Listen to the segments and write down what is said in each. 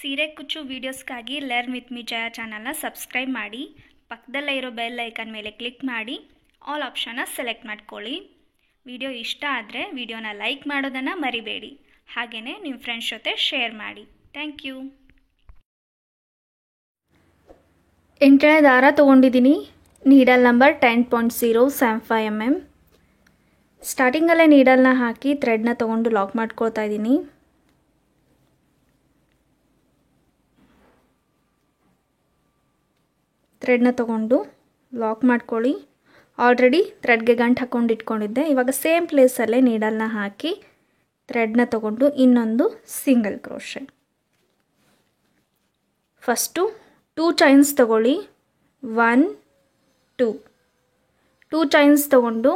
ಸೀರೆ ಕುಚ್ಚು ವೀಡಿಯೋಸ್ಗಾಗಿ learn with ಮಿ ಜಯ ಚಾನಲ್ನ ಸಬ್ಸ್ಕ್ರೈಬ್ ಮಾಡಿ, ಪಕ್ಕದಲ್ಲೇ ಇರೋ ಬೆಲ್ ಐಕನ್ ಮೇಲೆ ಕ್ಲಿಕ್ ಮಾಡಿ ಆಲ್ ಆಪ್ಷನ್ನ ಸೆಲೆಕ್ಟ್ ಮಾಡ್ಕೊಳ್ಳಿ. ವಿಡಿಯೋ ಇಷ್ಟ ಆದರೆ ವಿಡಿಯೋನ ಲೈಕ್ ಮಾಡೋದನ್ನು ಮರಿಬೇಡಿ. ಹಾಗೆಯೇ ನಿಮ್ಮ ಫ್ರೆಂಡ್ಸ್ ಜೊತೆ ಶೇರ್ ಮಾಡಿ. Thank you. 8ನೇ ದಾರ ತೊಗೊಂಡಿದ್ದೀನಿ. Needle number 10.075 mm. ಸ್ಟಾರ್ಟಿಂಗಲ್ಲೇ ನೀಡಲ್ನ ಹಾಕಿ ಥ್ರೆಡ್ನ ತೊಗೊಂಡು ಲಾಕ್ ಮಾಡ್ಕೊಳ್ತಾ ಇದ್ದೀನಿ. ಥ್ರೆಡ್ನ ತೊಗೊಂಡು ಲಾಕ್ ಮಾಡ್ಕೊಳ್ಳಿ. ಆಲ್ರೆಡಿ ಥ್ರೆಡ್ಗೆ ಗಂಟು ಹಾಕ್ಕೊಂಡು ಇಟ್ಕೊಂಡಿದ್ದೆ. ಇವಾಗ ಸೇಮ್ ಪ್ಲೇಸಲ್ಲೇ ನೀಡಲ್ನ ಹಾಕಿ ಥ್ರೆಡ್ನ ತೊಗೊಂಡು ಇನ್ನೊಂದು ಸಿಂಗಲ್ ಕ್ರೋಶೆ. ಫಸ್ಟು 2 ಚೈನ್ಸ್ ತೊಗೊಳ್ಳಿ. 1 2 ಚೈನ್ಸ್ ತೊಗೊಂಡು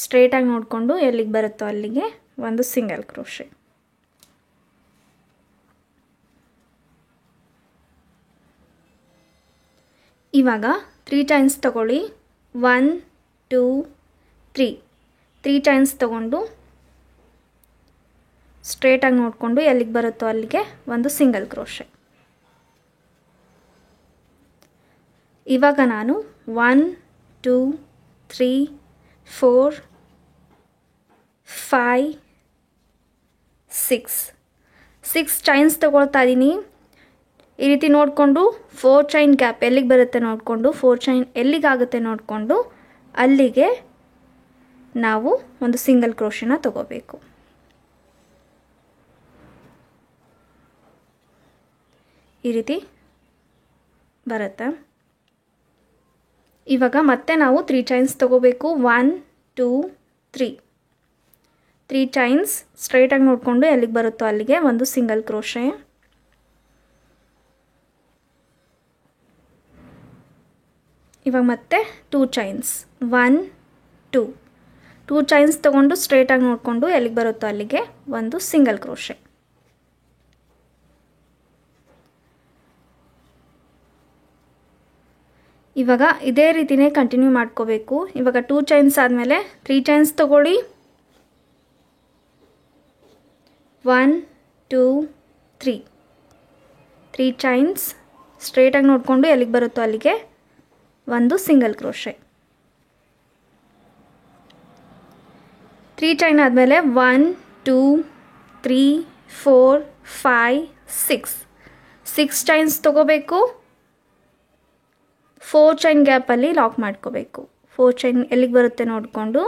ಸ್ಟ್ರೇಟಾಗಿ ನೋಡಿಕೊಂಡು ಎಲ್ಲಿಗೆ ಬರುತ್ತೋ ಅಲ್ಲಿಗೆ ಒಂದು ಸಿಂಗಲ್ ಕ್ರೋಶೆ. ಇವಾಗ 3 ಚೈನ್ಸ್ ತೊಗೊಳ್ಳಿ. 1 2 3 ಚೈನ್ಸ್ ತೊಗೊಂಡು ಸ್ಟ್ರೇಟಾಗಿ ನೋಡಿಕೊಂಡು ಎಲ್ಲಿಗೆ ಬರುತ್ತೋ ಅಲ್ಲಿಗೆ ಒಂದು ಸಿಂಗಲ್ ಕ್ರೋಶೆ. ಇವಾಗ ನಾನು 1 2 3 4 5 6 ಚೈನ್ಸ್ ತೊಗೊಳ್ತಾ ಇದ್ದೀನಿ. ಈ ರೀತಿ ನೋಡಿಕೊಂಡು 4 ಚೈನ್ ಗ್ಯಾಪ್ ಎಲ್ಲಿಗೆ ಬರುತ್ತೆ ನೋಡಿಕೊಂಡು 4 ಚೈನ್ ಎಲ್ಲಿಗಾಗುತ್ತೆ ನೋಡಿಕೊಂಡು ಅಲ್ಲಿಗೆ ನಾವು ಒಂದು ಸಿಂಗಲ್ ಕ್ರೋಶೆನ ತಗೋಬೇಕು. ಈ ರೀತಿ ಬರುತ್ತೆ. ಇವಾಗ ಮತ್ತೆ ನಾವು 3 ಚೈನ್ಸ್ ತಗೋಬೇಕು. 1 2 3 ಚೈನ್ಸ್ ಸ್ಟ್ರೈಟಾಗಿ ನೋಡಿಕೊಂಡು ಎಲ್ಲಿಗೆ ಬರುತ್ತೋ ಅಲ್ಲಿಗೆ ಒಂದು ಸಿಂಗಲ್ ಕ್ರೋಶೆ. ಇವಾಗ ಮತ್ತೆ 2 ಚೈನ್ಸ್ 1 2 ಚೈನ್ಸ್ ತೊಗೊಂಡು ಸ್ಟ್ರೇಟಾಗಿ ನೋಡಿಕೊಂಡು ಎಲ್ಲಿಗೆ ಬರುತ್ತೋ ಅಲ್ಲಿಗೆ ಒಂದು ಸಿಂಗಲ್ ಕ್ರೋಶೆ. ಇವಾಗ ಇದೇ ರೀತಿನೇ ಕಂಟಿನ್ಯೂ ಮಾಡ್ಕೋಬೇಕು. ಇವಾಗ 2 ಚೈನ್ಸ್ ಆದಮೇಲೆ 3 ಚೈನ್ಸ್ ತೊಗೊಳ್ಳಿ. 1 2 3 ಚೈನ್ಸ್ ಸ್ಟ್ರೇಟಾಗಿ ನೋಡಿಕೊಂಡು ಎಲ್ಲಿಗೆ ಬರುತ್ತೋ ಅಲ್ಲಿಗೆ ಒಂದು ಸಿಂಗಲ್ ಕ್ರೋಶೆ. 3 ಚೈನ್ ಆದಮೇಲೆ 1 2 3 4 5 6 ಚೈನ್ಸ್ ತೊಗೋಬೇಕು. 4 ಚೈನ್ ಗ್ಯಾಪಲ್ಲಿ ಲಾಕ್ ಮಾಡ್ಕೋಬೇಕು. 4 ಚೈನ್ ಎಲ್ಲಿಗೆ ಬರುತ್ತೆ ನೋಡಿಕೊಂಡು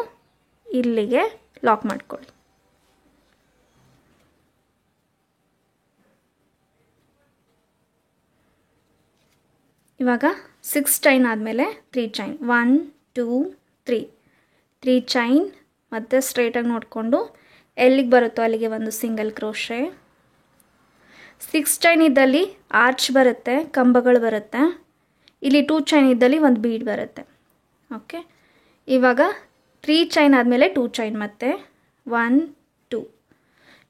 ಇಲ್ಲಿಗೆ ಲಾಕ್ ಮಾಡ್ಕೊಳ್ಳಿ. ಇವಾಗ 6 ಚೈನ್ ಆದಮೇಲೆ 3 ಚೈನ್ 1 2 3 ಚೈನ್ ಮತ್ತು ಸ್ಟ್ರೇಟಾಗಿ ನೋಡಿಕೊಂಡು ಎಲ್ಲಿಗೆ ಬರುತ್ತೋ ಅಲ್ಲಿಗೆ ಒಂದು ಸಿಂಗಲ್ ಕ್ರೋಶೆ. 6 ಚೈನ್ ಇದ್ದಲ್ಲಿ ಆರ್ಚ್ ಬರುತ್ತೆ, ಕಂಬಗಳು ಬರುತ್ತೆ. ಇಲ್ಲಿ 2 ಚೈನ್ ಇದ್ದಲ್ಲಿ ಒಂದು ಬೀಡ್ ಬರುತ್ತೆ. ಓಕೆ, ಇವಾಗ 3 ಚೈನ್ ಆದಮೇಲೆ 2 ಚೈನ್ ಮತ್ತೆ 1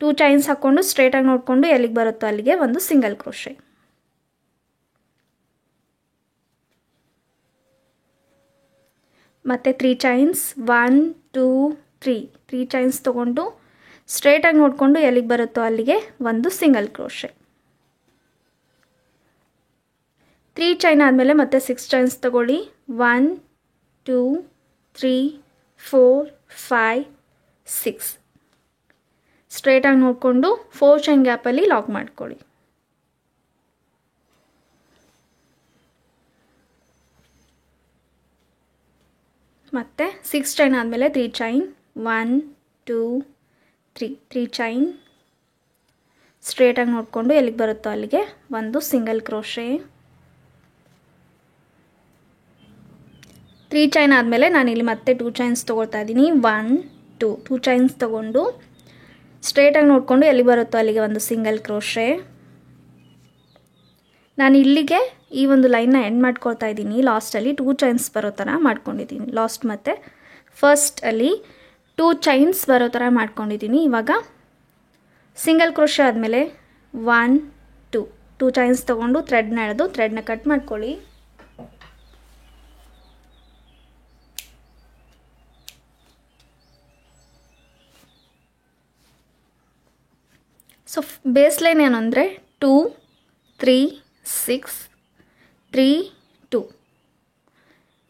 2 ಚೈನ್ಸ್ ಹಾಕ್ಕೊಂಡು ಸ್ಟ್ರೇಟಾಗಿ ನೋಡಿಕೊಂಡು ಎಲ್ಲಿಗೆ ಬರುತ್ತೋ ಅಲ್ಲಿಗೆ ಒಂದು ಸಿಂಗಲ್ ಕ್ರೋಶೆ. ಮತ್ತು 3 ಚೈನ್ಸ್ 1 2 3 ಚೈನ್ಸ್ ತೊಗೊಂಡು ಸ್ಟ್ರೇಟಾಗಿ ನೋಡಿಕೊಂಡು ಎಲ್ಲಿಗೆ ಬರುತ್ತೋ ಅಲ್ಲಿಗೆ ಒಂದು ಸಿಂಗಲ್ ಕ್ರೋಶೆ. 3 ಚೈನ್ ಆದಮೇಲೆ ಮತ್ತೆ 6 ಚೈನ್ಸ್ ತೊಗೊಳ್ಳಿ. 1 2 3 4 5 6 ಸ್ಟ್ರೇಟಾಗಿ ನೋಡಿಕೊಂಡು 4 ಚೈನ್ ಗ್ಯಾಪಲ್ಲಿ ಲಾಕ್ ಮಾಡ್ಕೊಳ್ಳಿ. ಮತ್ತು 6 ಚೈನ್ ಆದಮೇಲೆ 3 ಚೈನ್ 1 2 3 ಚೈನ್ ಸ್ಟ್ರೇಟಾಗಿ ನೋಡಿಕೊಂಡು ಎಲ್ಲಿಗೆ ಬರುತ್ತೋ ಅಲ್ಲಿಗೆ ಒಂದು ಸಿಂಗಲ್ ಕ್ರೋಶೆ. 3 ಚೈನ್ ಆದಮೇಲೆ ನಾನಿಲ್ಲಿ ಮತ್ತೆ 2 ಚೈನ್ಸ್ ತೊಗೊಳ್ತಾ ಇದ್ದೀನಿ. 1 2 ಚೈನ್ಸ್ ತೊಗೊಂಡು ಸ್ಟ್ರೇಟಾಗಿ ನೋಡಿಕೊಂಡು ಎಲ್ಲಿಗೆ ಬರುತ್ತೋ ಅಲ್ಲಿಗೆ ಒಂದು ಸಿಂಗಲ್ ಕ್ರೋಶೆ. ನಾನು ಇಲ್ಲಿಗೆ ಈ ಒಂದು ಲೈನ್ನ ಎಂಡ್ ಮಾಡ್ಕೊಳ್ತಾ ಇದ್ದೀನಿ. ಲಾಸ್ಟಲ್ಲಿ 2 ಚೈನ್ಸ್ ಬರೋ ಥರ ಮಾಡ್ಕೊಂಡಿದ್ದೀನಿ. ಲಾಸ್ಟ್ ಮತ್ತು ಫಸ್ಟಲ್ಲಿ 2 ಚೈನ್ಸ್ ಬರೋ ಥರ ಮಾಡ್ಕೊಂಡಿದ್ದೀನಿ. ಇವಾಗ ಸಿಂಗಲ್ ಕ್ರೋಶೆ ಆದಮೇಲೆ 1 2 ಚೈನ್ಸ್ ತೊಗೊಂಡು ಥ್ರೆಡ್ನ ಎಳೆದು ಥ್ರೆಡ್ನ ಕಟ್ ಮಾಡ್ಕೊಳ್ಳಿ. ಸೊ ಬೇಸ್ ಲೈನ್ ಏನು ಅಂದರೆ 2 3 6 3 2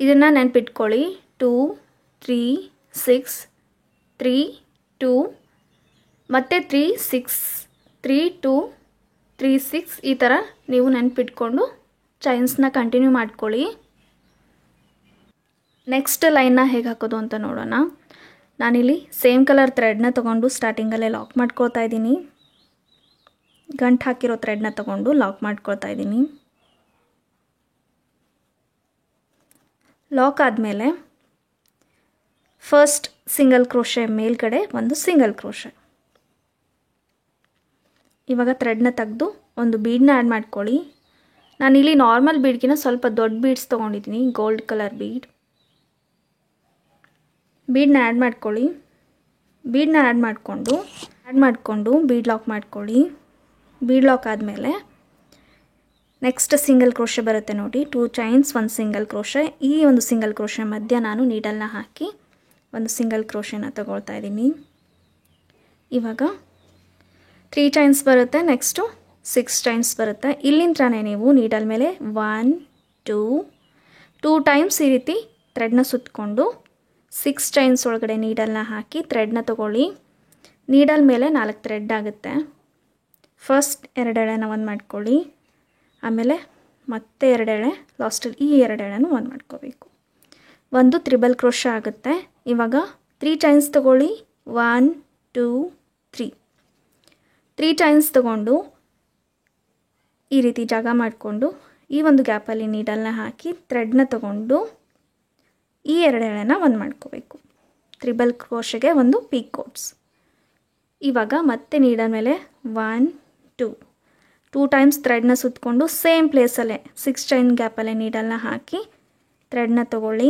ಇದನ್ನು ನೆನ್ಪಿಟ್ಕೊಳ್ಳಿ. 2 3 6 3 2 ಮತ್ತು 3 6 3 2 3 6 ಈ ಥರ ನೀವು ನೆನ್ಪಿಟ್ಕೊಂಡು ಚೈನ್ಸ್ನ ಕಂಟಿನ್ಯೂ ಮಾಡ್ಕೊಳ್ಳಿ. ನೆಕ್ಸ್ಟ್ ಲೈನ್ನ ಹೇಗೆ ಹಾಕೋದು ಅಂತ ನೋಡೋಣ. ನಾನಿಲ್ಲಿ ಸೇಮ್ ಕಲರ್ ಥ್ರೆಡ್ನ ತೊಗೊಂಡು ಸ್ಟಾರ್ಟಿಂಗಲ್ಲೇ ಲಾಕ್ ಮಾಡ್ಕೊಳ್ತಾ ಇದ್ದೀನಿ. ಗಂಟು ಹಾಕಿರೋ ಥ್ರೆಡ್ನ ತೊಗೊಂಡು ಲಾಕ್ ಮಾಡ್ಕೊಳ್ತಾ ಇದ್ದೀನಿ. ಲಾಕ್ ಆದಮೇಲೆ ಫಸ್ಟ್ ಸಿಂಗಲ್ ಕ್ರೋಶೆ ಮೇಲ್ಗಡೆ ಒಂದು ಸಿಂಗಲ್ ಕ್ರೋಶೆ. ಇವಾಗ ಥ್ರೆಡ್ನ ತೆಗೆದು ಒಂದು ಬೀಡನ್ನ ಆ್ಯಡ್ ಮಾಡ್ಕೊಳ್ಳಿ. ನಾನಿಲ್ಲಿ ನಾರ್ಮಲ್ ಬೀಡ್ಗಿನ ಸ್ವಲ್ಪ ದೊಡ್ಡ ಬೀಡ್ಸ್ ತೊಗೊಂಡಿದ್ದೀನಿ, ಗೋಲ್ಡ್ ಕಲರ್ ಬೀಡನ್ನ ಆ್ಯಡ್ ಮಾಡ್ಕೊಳ್ಳಿ. ಬೀಡನ್ನ ಆ್ಯಡ್ ಮಾಡಿಕೊಂಡು ಬೀಡ್ ಲಾಕ್ ಮಾಡ್ಕೊಳ್ಳಿ. ಬೀಡ್ ಲಾಕ್ ಆದಮೇಲೆ ನೆಕ್ಸ್ಟ್ ಸಿಂಗಲ್ ಕ್ರೋಶೆ ಬರುತ್ತೆ ನೋಡಿ, 2 ಚೈನ್ಸ್ 1 ಸಿಂಗಲ್ ಕ್ರೋಶೆ. ಈ ಒಂದು ಸಿಂಗಲ್ ಕ್ರೋಶೆ ಮಧ್ಯ ನಾನು ನೀಡಲ್ನ ಹಾಕಿ ಒಂದು ಸಿಂಗಲ್ ಕ್ರೋಶೆನ ತಗೊಳ್ತಾ ಇದ್ದೀನಿ. ಇವಾಗ 3 ಚೈನ್ಸ್ ಬರುತ್ತೆ, ನೆಕ್ಸ್ಟು 6 ಚೈನ್ಸ್ ಬರುತ್ತೆ. ಇಲ್ಲಿಂದನೇ ನೀವು ನೀಡಲ್ ಮೇಲೆ 1 2 ಟೈಮ್ಸ್ ಈ ರೀತಿ ಥ್ರೆಡ್ನ ಸುತ್ತಕೊಂಡು 6 ಚೈನ್ಸ್ ಒಳಗಡೆ ನೀಡಲ್ನ ಹಾಕಿ ಥ್ರೆಡ್ನ ತೊಗೊಳ್ಳಿ. ನೀಡಲ್ ಮೇಲೆ 4 ಥ್ರೆಡ್ ಆಗುತ್ತೆ. ಫಸ್ಟ್ 2 ಎಳೆನ ಒಂದು ಮಾಡ್ಕೊಳ್ಳಿ, ಆಮೇಲೆ ಮತ್ತೆ 2 ಎಳೆ, ಲಾಸ್ಟಲ್ಲಿ ಈ 2 ಎಳೆನೂ ಒಂದು ಮಾಡ್ಕೋಬೇಕು. ಒಂದು ತ್ರಿಬಲ್ ಕ್ರೋಶೆ ಆಗುತ್ತೆ. ಇವಾಗ 3 ಚೈನ್ಸ್ ತೊಗೊಳ್ಳಿ, 1 2 3 ಚೈನ್ಸ್ ತೊಗೊಂಡು ಈ ರೀತಿ ಜಾಗ ಮಾಡಿಕೊಂಡು ಈ ಒಂದು ಗ್ಯಾಪಲ್ಲಿ ನೀಡಲ್ನ ಹಾಕಿ ಥ್ರೆಡ್ನ ತೊಗೊಂಡು ಈ 2 ಎಳೆನ ಒಂದು ಮಾಡ್ಕೋಬೇಕು. ತ್ರಿಬಲ್ ಕ್ರೋಶೆಗೆ ಒಂದು ಪೀಕ್ ಕೋಟ್ಸ್. ಇವಾಗ ಮತ್ತೆ ನೀಡಲ್ ಮೇಲೆ 1 2 ಟೈಮ್ಸ್ ಥ್ರೆಡ್ನ ಸುತ್ತಕೊಂಡು ಸೇಮ್ ಪ್ಲೇಸಲ್ಲೇ 6 ಚೈನ್ ಗ್ಯಾಪಲ್ಲೇ ನೀಡಲ್ನ ಹಾಕಿ ಥ್ರೆಡ್ನ ತೊಗೊಳ್ಳಿ.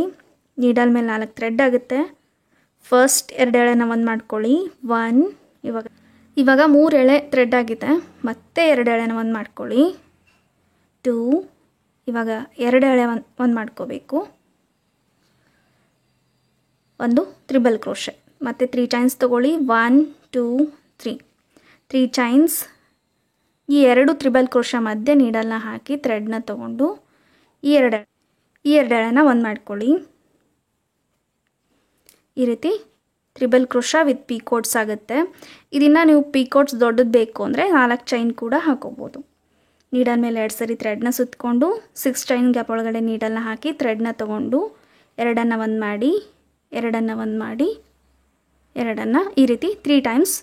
ನೀಡಲ್ ಮೇಲೆ 4 ಥ್ರೆಡ್ ಆಗುತ್ತೆ. ಫಸ್ಟ್ 2 ಎಳೆನ ಒಂದು ಮಾಡ್ಕೊಳ್ಳಿ, 1 ಇವಾಗ 3 ಎಳೆ ಥ್ರೆಡ್ ಆಗಿದೆ. ಮತ್ತೆ 2 ಎಳೆನ ಒಂದು ಮಾಡ್ಕೊಳ್ಳಿ, 2 ಇವಾಗ 2 ಎಳೆ ಒಂದು ಮಾಡ್ಕೋಬೇಕು. ಒಂದು ತ್ರಿಬಲ್ ಕ್ರೋಶೆ, ಮತ್ತು 3 ಚೈನ್ಸ್ ತೊಗೊಳ್ಳಿ, 1 2 3 ಚೈನ್ಸ್. ಈ 2 ತ್ರಿಬಲ್ ಕ್ರೋಶೆ ಮಧ್ಯೆ ನೀಡಲ್ನ ಹಾಕಿ ಥ್ರೆಡ್ನ ತೊಗೊಂಡು ಈ 2 ಎಳೆನ ಒಂದು ಮಾಡ್ಕೊಳ್ಳಿ. ಈ ರೀತಿ ತ್ರಿಬಲ್ ಕ್ರೋಶಾ ವಿತ್ ಪೀಕೋಟ್ಸ್ ಆಗುತ್ತೆ. ಇದನ್ನು ನೀವು ಪೀಕೋಟ್ಸ್ ದೊಡ್ಡದು ಬೇಕು ಅಂದರೆ 4 ಚೈನ್ ಕೂಡ ಹಾಕೋಬೋದು. ನೀಡಲ್ ಮೇಲೆ 2 ಸರಿ ಥ್ರೆಡ್ನ ಸುತ್ತಕೊಂಡು 6 ಚೈನ್ ಗ್ಯಾಪ್ ಒಳಗಡೆ ನೀಡಲ್ನ ಹಾಕಿ ಥ್ರೆಡ್ನ ತೊಗೊಂಡು 2 ಒಂದು ಮಾಡಿ 2 ಒಂದು ಮಾಡಿ 2 ಈ ರೀತಿ 3 ಟೈಮ್ಸ್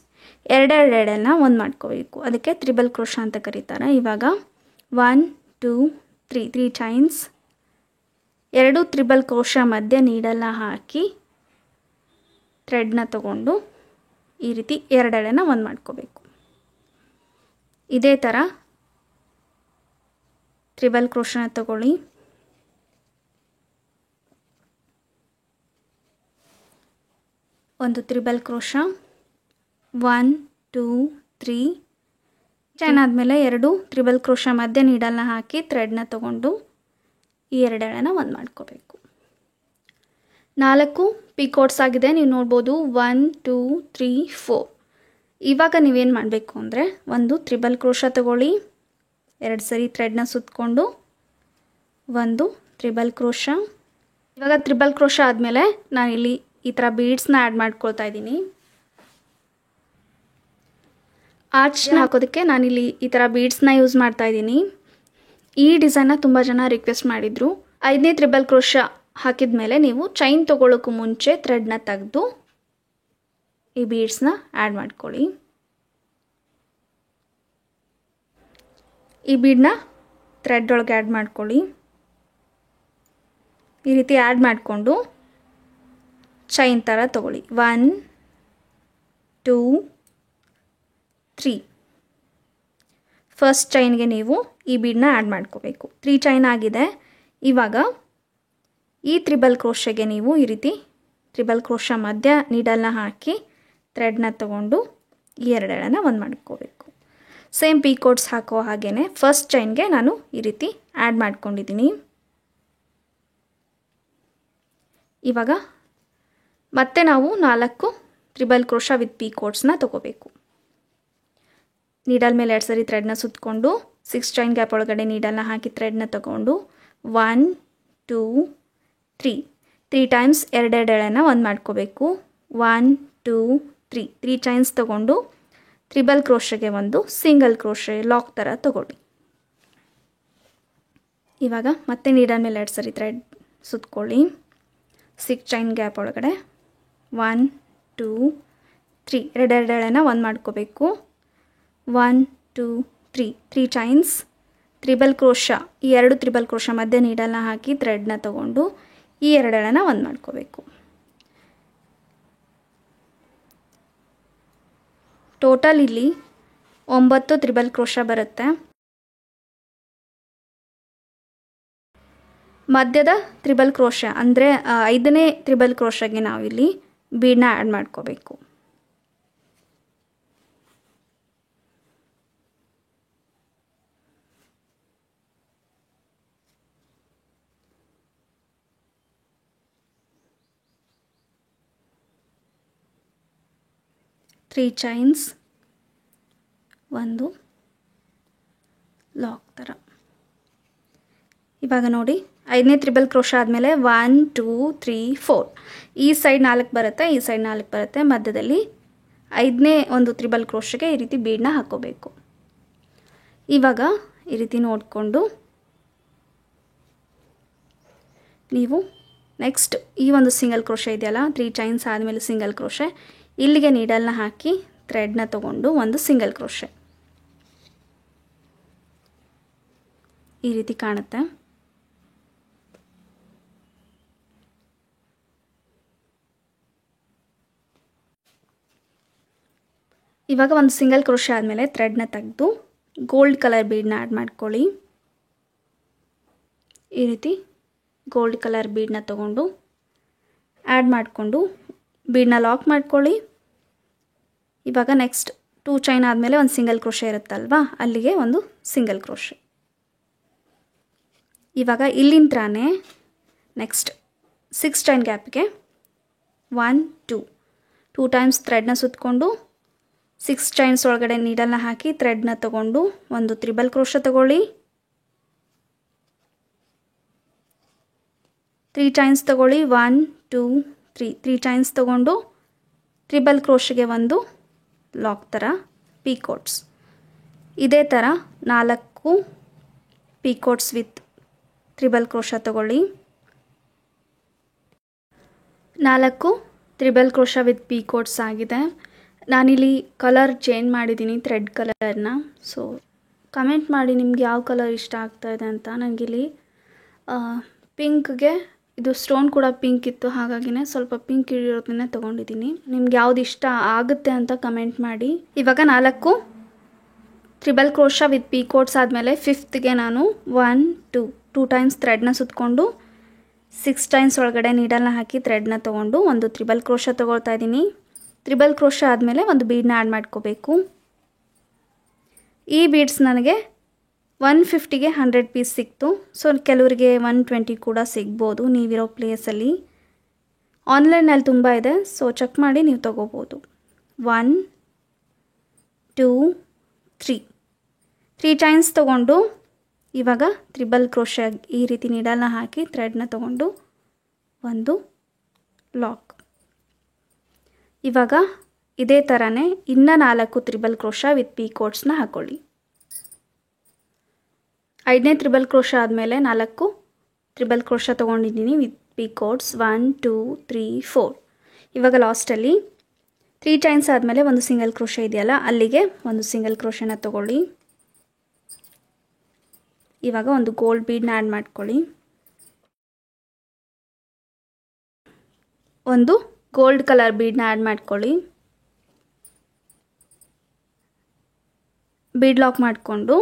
2 ಎಳೆನ ಒಂದು ಮಾಡ್ಕೋಬೇಕು. ಅದಕ್ಕೆ ತ್ರಿಬಲ್ ಕ್ರೋಶಾ ಅಂತ ಕರೀತಾರೆ. ಇವಾಗ 1 2 3 ಚೈನ್ಸ್, 2 ತ್ರಿಬಲ್ ಕ್ರೋಶಾ ಮಧ್ಯೆ ನೀಡಲ್ನ ಹಾಕಿ ಥ್ರೆಡ್ನ ತೊಗೊಂಡು ಈ ರೀತಿ 2 ಎಳೆನ ಒಂದು ಮಾಡ್ಕೋಬೇಕು. ಇದೇ ಥರ ತ್ರಿಬಲ್ ಕ್ರೋಶಾನ ತಗೊಳ್ಳಿ. ಒಂದು ತ್ರಿಬಲ್ ಕ್ರೋಶಾ, 1 2 3 ಚೈನ್ ಆದಮೇಲೆ 2 ತ್ರಿಬಲ್ ಕ್ರೋಶಾ ಮಧ್ಯೆ ನೀಡಲ್ನ ಹಾಕಿ ಥ್ರೆಡ್ನ ತೊಗೊಂಡು ಈ 2 ಎಳೆನ ಒಂದು ಮಾಡ್ಕೋಬೇಕು. 4 ಪಿಕೋಟ್ಸ್ ಆಗಿದೆ, ನೀವು ನೋಡ್ಬೋದು. 1 2 3 4. ಇವಾಗ ನೀವೇನು ಮಾಡಬೇಕು ಅಂದರೆ ಒಂದು ತ್ರಿಬಲ್ ಕ್ರೋಶಾ ತಗೊಳ್ಳಿ, 2 ಸರಿ ಥ್ರೆಡ್ನ ಸುತ್ತಕೊಂಡು ಒಂದು ತ್ರಿಬಲ್ ಕ್ರೋಶಾ. ಇವಾಗ ತ್ರಿಬಲ್ ಕ್ರೋಶಾ ಆದಮೇಲೆ ನಾನಿಲ್ಲಿ ಈ ಥರ ಬೀಡ್ಸ್ನ ಆ್ಯಡ್ ಮಾಡ್ಕೊಳ್ತಾ ಇದ್ದೀನಿ. ಆರ್ಚ್ನ ಹಾಕೋದಕ್ಕೆ ನಾನಿಲ್ಲಿ ಈ ಥರ ಬೀಡ್ಸ್ನ ಯೂಸ್ ಮಾಡ್ತಾ ಇದ್ದೀನಿ. ಈ ಡಿಸೈನ್ನ ತುಂಬ ಜನ ರಿಕ್ವೆಸ್ಟ್ ಮಾಡಿದರು. 5ನೇ ತ್ರಿಬಲ್ ಕ್ರೋಶಾ ಹಾಕಿದ ಮೇಲೆ ನೀವು ಚೈನ್ ತೊಗೊಳ್ಳೋಕ್ಕೂ ಮುಂಚೆ ಥ್ರೆಡ್ನ ತೆಗೆದು ಈ ಬೀಡ್ಸ್ನ ಆ್ಯಡ್ ಮಾಡ್ಕೊಳ್ಳಿ. ಈ ಬೀಡನ್ನ ಥ್ರೆಡ್ ಒಳಗೆ ಆ್ಯಡ್ ಮಾಡ್ಕೊಳ್ಳಿ. ಈ ರೀತಿ ಆ್ಯಡ್ ಮಾಡಿಕೊಂಡು ಚೈನ್ ಥರ ತೊಗೊಳ್ಳಿ. 1 2 3 ಫಸ್ಟ್ ಚೈನ್ಗೆ ನೀವು ಈ ಬೀಡನ್ನ ಆ್ಯಡ್ ಮಾಡ್ಕೋಬೇಕು. 3 ಚೈನ್ ಆಗಿದೆ. ಇವಾಗ ಈ ತ್ರಿಬಲ್ ಕ್ರೋಶೆಗೆ ನೀವು ಈ ರೀತಿ ತ್ರಿಬಲ್ ಕ್ರೋಶಾ ಮಧ್ಯ ನೀಡಲ್ನ ಹಾಕಿ ಥ್ರೆಡ್ನ ತೊಗೊಂಡು ಈ 2 ಎಳೆನ ಒಂದು ಮಾಡ್ಕೋಬೇಕು. ಸೇಮ್ ಪೀಕೋಟ್ಸ್ ಹಾಕೋ ಹಾಗೇ ಫಸ್ಟ್ ಚೈನ್ಗೆ ನಾನು ಈ ರೀತಿ ಆ್ಯಡ್ ಮಾಡ್ಕೊಂಡಿದ್ದೀನಿ. ಇವಾಗ ಮತ್ತೆ ನಾವು 4 ತ್ರಿಬಲ್ ಕ್ರೋಶಾ ವಿತ್ ಪೀಕೋಟ್ಸ್ನ ತೊಗೋಬೇಕು. ನೀಡಲ್ ಮೇಲೆ 2 ಸರಿ ಥ್ರೆಡ್ನ ಸುತ್ತಕೊಂಡು 6 ಚೈನ್ ಗ್ಯಾಪ್ ಒಳಗಡೆ ನೀಡಲ್ನ ಹಾಕಿ ಥ್ರೆಡ್ನ ತಗೊಂಡು 1 2 3 ಟೈಮ್ಸ್ ಎರಡೆರಡು ಎಳೆನ ಒಂದು ಮಾಡ್ಕೋಬೇಕು. 1 2 3 ಚೈನ್ಸ್ ತಗೊಂಡು ತ್ರಿಬಲ್ ಕ್ರೋಶೆಗೆ ಒಂದು ಸಿಂಗಲ್ ಕ್ರೋಶೆ ಲಾಕ್ ಥರ ತಗೊಳ್ಳಿ. ಇವಾಗ ಮತ್ತೆ ನೀಡಲ್ ಮೇಲೆ 2 ಸರಿ ಥ್ರೆಡ್ ಸುತ್ತಕೊಳ್ಳಿ. 6 ಚೈನ್ ಗ್ಯಾಪ್ ಒಳಗಡೆ 1 2 3 ಎರಡೆರಡು ಎಳೆನ ಒಂದು ಮಾಡ್ಕೋಬೇಕು. 1 2 3 ಚೈನ್ಸ್ ತ್ರಿಬಲ್ ಕ್ರೋಶ, ಈ 2 ತ್ರಿಬಲ್ ಕ್ರೋಶ ಮಧ್ಯೆ ನೀಡಲ್ನ ಹಾಕಿ ಥ್ರೆಡ್ನ ತಗೊಂಡು ಈ 2 ಎಳೆನ ಒಂದು ಮಾಡ್ಕೋಬೇಕು. ಟೋಟಲ್ ಇಲ್ಲಿ 9 ತ್ರಿಬಲ್ ಕ್ರೋಶ ಬರುತ್ತೆ. ಮಧ್ಯದ ತ್ರಿಬಲ್ ಕ್ರೋಶ ಅಂದರೆ 5ನೇ ತ್ರಿಬಲ್ ಕ್ರೋಶಗೆ ನಾವಿಲ್ಲಿ ಬೀಡನ್ನ ಆ್ಯಡ್ ಮಾಡ್ಕೋಬೇಕು. ತ್ರೀ ಚೈನ್ಸ್ ಒಂದು ಲಾಕ್ ಥರ. ಇವಾಗ ನೋಡಿ 5ನೇ ತ್ರಿಬಲ್ ಕ್ರೋಶ ಆದಮೇಲೆ 1 2 3 4 ಈ ಸೈಡ್ 4 ಬರುತ್ತೆ, ಈ ಸೈಡ್ 4 ಬರುತ್ತೆ. ಮಧ್ಯದಲ್ಲಿ 5ನೇ ಒಂದು ತ್ರಿಬಲ್ ಕ್ರೋಶಗೆ ಈ ರೀತಿ ಬೀಡನ್ನ ಹಾಕೋಬೇಕು. ಇವಾಗ ಈ ರೀತಿ ನೋಡಿಕೊಂಡು ನೀವು ನೆಕ್ಸ್ಟ್ ಈ ಒಂದು ಸಿಂಗಲ್ ಕ್ರೋಶ ಇದೆಯಲ್ಲ, 3 ಚೈನ್ಸ್ ಆದಮೇಲೆ ಸಿಂಗಲ್ ಕ್ರೋಶೆ, ಇಲ್ಲಿಗೆ ನೀಡಲ್ನ ಹಾಕಿ ಥ್ರೆಡ್ನ ತಗೊಂಡು ಒಂದು ಸಿಂಗಲ್ ಕ್ರೋಶೆ ಈ ರೀತಿ ಕಾಣುತ್ತೆ. ಇವಾಗ ಒಂದು ಸಿಂಗಲ್ ಕ್ರೋಶೆ ಆದಮೇಲೆ ಥ್ರೆಡ್ನ ತೆಗೆದು ಗೋಲ್ಡ್ ಕಲರ್ ಬೀಡನ್ನ ಆ್ಯಡ್ ಮಾಡ್ಕೊಳ್ಳಿ. ಈ ರೀತಿ ಗೋಲ್ಡ್ ಕಲರ್ ಬೀಡನ್ನ ತಗೊಂಡು ಆ್ಯಡ್ ಮಾಡಿಕೊಂಡು ಬೀಡನ್ನ ಲಾಕ್ ಮಾಡ್ಕೊಳ್ಳಿ. ಇವಾಗ ನೆಕ್ಸ್ಟ್ 2 ಚೈನ್ ಆದಮೇಲೆ ಒಂದು ಸಿಂಗಲ್ ಕ್ರೋಶೆ ಇರುತ್ತಲ್ವಾ, ಅಲ್ಲಿಗೆ ಒಂದು ಸಿಂಗಲ್ ಕ್ರೋಶೆ. ಇವಾಗ ಇಲ್ಲಿಂದನೇ ನೆಕ್ಸ್ಟ್ 6 ಚೈನ್ ಗ್ಯಾಪ್ಗೆ 1 2 ಟೈಮ್ಸ್ ಥ್ರೆಡ್ನ ಸುತ್ತಕೊಂಡು 6 ಚೈನ್ಸ್ ಒಳಗಡೆ ನೀಡಲ್ನ ಹಾಕಿ ಥ್ರೆಡ್ನ ತಗೊಂಡು ಒಂದು ತ್ರಿಬಲ್ ಕ್ರೋಶೆ ತಗೊಳ್ಳಿ. 3 ಚೈನ್ಸ್ ತಗೊಳ್ಳಿ. 1 2 3 ಚೈನ್ಸ್ ತಗೊಂಡು ತ್ರಿಬಲ್ ಕ್ರೋಶೆಗೆ ಒಂದು ಲಾಕ್ ಥರ ಪೀಕೋಟ್ಸ್. ಇದೇ ಥರ 4 ಪೀಕೋಟ್ಸ್ ವಿತ್ ತ್ರಿಬಲ್ ಕ್ರೋಶ ತಗೊಳ್ಳಿ. 4 ತ್ರಿಬಲ್ ಕ್ರೋಶ ವಿತ್ ಪೀಕೋಟ್ಸ್ ಆಗಿದೆ. ನಾನಿಲ್ಲಿ ಕಲರ್ ಚೇಂಜ್ ಮಾಡಿದ್ದೀನಿ, ಥ್ರೆಡ್ ಕಲರ್ನ. ಸೊ ಕಮೆಂಟ್ ಮಾಡಿ ನಿಮ್ಗೆ ಯಾವ ಕಲರ್ ಇಷ್ಟ ಆಗ್ತಾಯಿದೆ ಅಂತ. ನನಗಿಲ್ಲಿ ಪಿಂಕ್ಗೆ ಇದು ಸ್ಟೋನ್ ಕೂಡ ಪಿಂಕ್ ಇತ್ತು, ಹಾಗಾಗಿನೇ ಸ್ವಲ್ಪ ಪಿಂಕ್ ಇರೋದನ್ನೇ ತೊಗೊಂಡಿದ್ದೀನಿ. ನಿಮ್ಗೆ ಯಾವ್ದು ಇಷ್ಟ ಆಗುತ್ತೆ ಅಂತ ಕಮೆಂಟ್ ಮಾಡಿ. ಇವಾಗ 4 ತ್ರಿಬಲ್ ಕ್ರೋಶ ವಿತ್ ಪೀಕೋಟ್ಸ್ ಆದಮೇಲೆ 5ಗೆ ನಾನು 1 2 ಟೈಮ್ಸ್ ಥ್ರೆಡ್ನ ಸುತ್ತಕೊಂಡು 6 ಟೈಮ್ಸ್ ಒಳಗಡೆ ನೀಡಲ್ನ ಹಾಕಿ ಥ್ರೆಡ್ನ ತೊಗೊಂಡು ಒಂದು ತ್ರಿಬಲ್ ಕ್ರೋಶ ತೊಗೊಳ್ತಾ ಇದ್ದೀನಿ. ತ್ರಿಬಲ್ ಕ್ರೋಶ ಆದಮೇಲೆ ಒಂದು ಬೀಡನ್ನ ಆ್ಯಡ್ ಮಾಡ್ಕೋಬೇಕು. ಈ ಬೀಡ್ಸ್ ನನಗೆ 150ಗೆ 100 ಪೀಸ್ ಸಿಕ್ತು. ಸೊ ಕೆಲವರಿಗೆ 120 ಕೂಡ ಸಿಗ್ಬೋದು ನೀವಿರೋ ಪ್ಲೇಸಲ್ಲಿ. ಆನ್ಲೈನಲ್ಲಿ ತುಂಬ ಇದೆ, ಸೊ ಚೆಕ್ ಮಾಡಿ ನೀವು ತೊಗೋಬೋದು. 1 2 3 ಟೈಮ್ಸ್ ತೊಗೊಂಡು ಇವಾಗ ತ್ರಿಬಲ್ ಕ್ರೋಶ ಈ ರೀತಿ ನೀಡಲ್ನ ಹಾಕಿ ಥ್ರೆಡ್ನ ತೊಗೊಂಡು ಒಂದು ಲಾಕ್. ಇವಾಗ ಇದೇ ಥರನೇ ಇನ್ನೂ 4 ತ್ರಿಬಲ್ ಕ್ರೋಶ ವಿತ್ ಪೀಕೋಟ್ಸ್ನ ಹಾಕ್ಕೊಳ್ಳಿ. 5ನೇ ತ್ರಿಬಲ್ ಕ್ರೋಶ ಆದಮೇಲೆ 4 ತ್ರಿಬಲ್ ಕ್ರೋಶ ತೊಗೊಂಡಿದ್ದೀನಿ ವಿತ್ ಪೀಕೋಟ್ಸ್. 1 2 3 4. ಇವಾಗ ಲಾಸ್ಟಲ್ಲಿ 3 ಚೈನ್ಸ್ ಆದಮೇಲೆ ಒಂದು ಸಿಂಗಲ್ ಕ್ರೋಶ ಇದೆಯಲ್ಲ, ಅಲ್ಲಿಗೆ ಒಂದು ಸಿಂಗಲ್ ಕ್ರೋಶನ ತೊಗೊಳ್ಳಿ. ಇವಾಗ ಒಂದು ಗೋಲ್ಡ್ ಬೀಡನ್ನ ಆ್ಯಡ್ ಮಾಡ್ಕೊಳ್ಳಿ. ಒಂದು ಗೋಲ್ಡ್ ಕಲರ್ ಬೀಡನ್ನ ಆ್ಯಡ್ ಮಾಡ್ಕೊಳ್ಳಿ. ಬೀಡ್ ಲಾಕ್ ಮಾಡಿಕೊಂಡು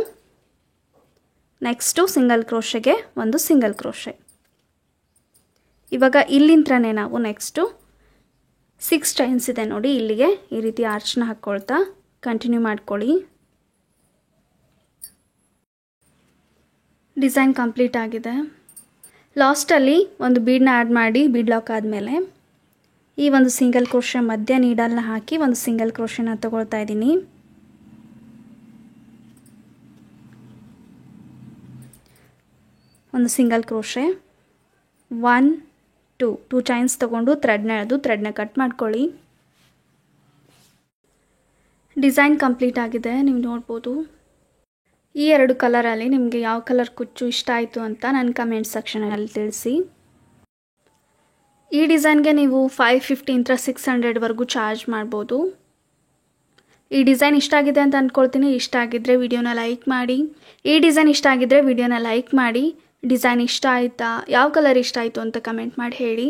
ನೆಕ್ಸ್ಟು ಸಿಂಗಲ್ ಕ್ರೋಶೆಗೆ ಒಂದು ಸಿಂಗಲ್ ಕ್ರೋಶೆ. ಇವಾಗ ಇಲ್ಲಿಂದನೇ ನಾವು ನೆಕ್ಸ್ಟು 6 ಚೈನ್ಸ್ ಇದೆ ನೋಡಿ, ಇಲ್ಲಿಗೆ ಈ ರೀತಿ ಆರ್ಚ್ನ ಹಾಕ್ಕೊಳ್ತಾ ಕಂಟಿನ್ಯೂ ಮಾಡ್ಕೊಳ್ಳಿ. ಡಿಸೈನ್ ಕಂಪ್ಲೀಟ್ ಆಗಿದೆ. ಲಾಸ್ಟಲ್ಲಿ ಒಂದು ಬೀಡನ್ನ ಆ್ಯಡ್ ಮಾಡಿ ಬೀಡ್ ಲಾಕ್ ಆದಮೇಲೆ ಈ ಒಂದು ಸಿಂಗಲ್ ಕ್ರೋಶೆ ಮಧ್ಯ ನೀಡಲ್ನ ಹಾಕಿ ಒಂದು ಸಿಂಗಲ್ ಕ್ರೋಶೆನ ತಗೊಳ್ತಾ ಇದ್ದೀನಿ. ಒಂದು ಸಿಂಗಲ್ ಕ್ರೋಶೆ 1 2 ಚೈನ್ಸ್ ತೊಗೊಂಡು ಥ್ರೆಡ್ನ ಕಟ್ ಮಾಡ್ಕೊಳ್ಳಿ. ಡಿಸೈನ್ ಕಂಪ್ಲೀಟ್ ಆಗಿದೆ, ನೀವು ನೋಡ್ಬೋದು. ಈ 2 ಕಲರಲ್ಲಿ ನಿಮಗೆ ಯಾವ ಕಲರ್ ಕುಚ್ಚು ಇಷ್ಟ ಆಯಿತು ಅಂತ ನನ್ನ ಕಮೆಂಟ್ ಸೆಕ್ಷನಲ್ಲಿ ತಿಳಿಸಿ. ಈ ಡಿಸೈನ್ಗೆ ನೀವು 550 ಇಂದ 600ವರೆಗೂ ಚಾರ್ಜ್ ಮಾಡ್ಬೋದು. ಈ ಡಿಸೈನ್ ಇಷ್ಟ ಆಗಿದೆ ಅಂತ ಅಂದ್ಕೊಳ್ತೀನಿ. ಇಷ್ಟ ಆಗಿದ್ದರೆ ವಿಡಿಯೋನ ಲೈಕ್ ಮಾಡಿ. ಈ ಡಿಸೈನ್ ಇಷ್ಟ ಆಗಿದ್ದರೆ ವಿಡಿಯೋನ ಲೈಕ್ ಮಾಡಿ. ಡಿಸೈನ್ ಇಷ್ಟ ಆಯಿತಾ, ಯಾವ ಕಲರ್ ಇಷ್ಟ ಆಯಿತು ಅಂತ ಕಮೆಂಟ್ ಮಾಡಿ ಹೇಳಿ.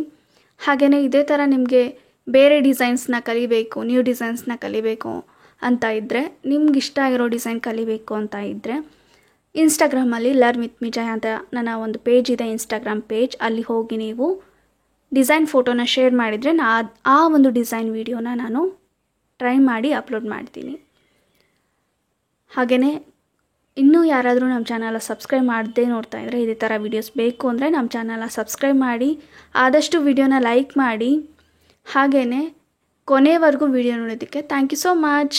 ಹಾಗೆಯೇ ಇದೇ ಥರ ನಿಮಗೆ ಬೇರೆ ಡಿಸೈನ್ಸ್ನ ಕಲಿಬೇಕು, ನ್ಯೂ ಡಿಸೈನ್ಸ್ನ ಕಲಿಬೇಕು ಅಂತ ಇದ್ದರೆ, ನಿಮ್ಗೆ ಇಷ್ಟ ಆಗಿರೋ ಡಿಸೈನ್ ಕಲಿಬೇಕು ಅಂತ ಇದ್ದರೆ ಇನ್ಸ್ಟಾಗ್ರಾಮಲ್ಲಿ ಲರ್ನ್ ವಿತ್ ಮಿಜಾಯ್ ಅಂತ ನನ್ನ ಒಂದು ಪೇಜ್ ಇದೆ, ಇನ್ಸ್ಟಾಗ್ರಾಮ್ ಪೇಜ್. ಅಲ್ಲಿ ಹೋಗಿ ನೀವು ಡಿಸೈನ್ ಫೋಟೋನ ಶೇರ್ ಮಾಡಿದರೆ ಆ ಒಂದು ಡಿಸೈನ್ ವಿಡಿಯೋನ ನಾನು ಟ್ರೈ ಮಾಡಿ ಅಪ್ಲೋಡ್ ಮಾಡ್ತೀನಿ. ಹಾಗೆಯೇ ಇನ್ನೂ ಯಾರಾದರೂ ನಮ್ಮ ಚಾನಲ ಸಬ್ಸ್ಕ್ರೈಬ್ ಮಾಡದೇ ನೋಡ್ತಾ ಇದ್ದರೆ, ಇದೇ ಥರ ವೀಡಿಯೋಸ್ ಬೇಕು ಅಂದರೆ ನಮ್ಮ ಚಾನಲ ಸಬ್ಸ್ಕ್ರೈಬ್ ಮಾಡಿ, ಆದಷ್ಟು ವಿಡಿಯೋನ ಲೈಕ್ ಮಾಡಿ. ಹಾಗೆಯೇ ಕೊನೆವರೆಗೂ ವಿಡಿಯೋ ನೋಡೋದಕ್ಕೆ ಥ್ಯಾಂಕ್ ಯು ಸೋ ಮಚ್.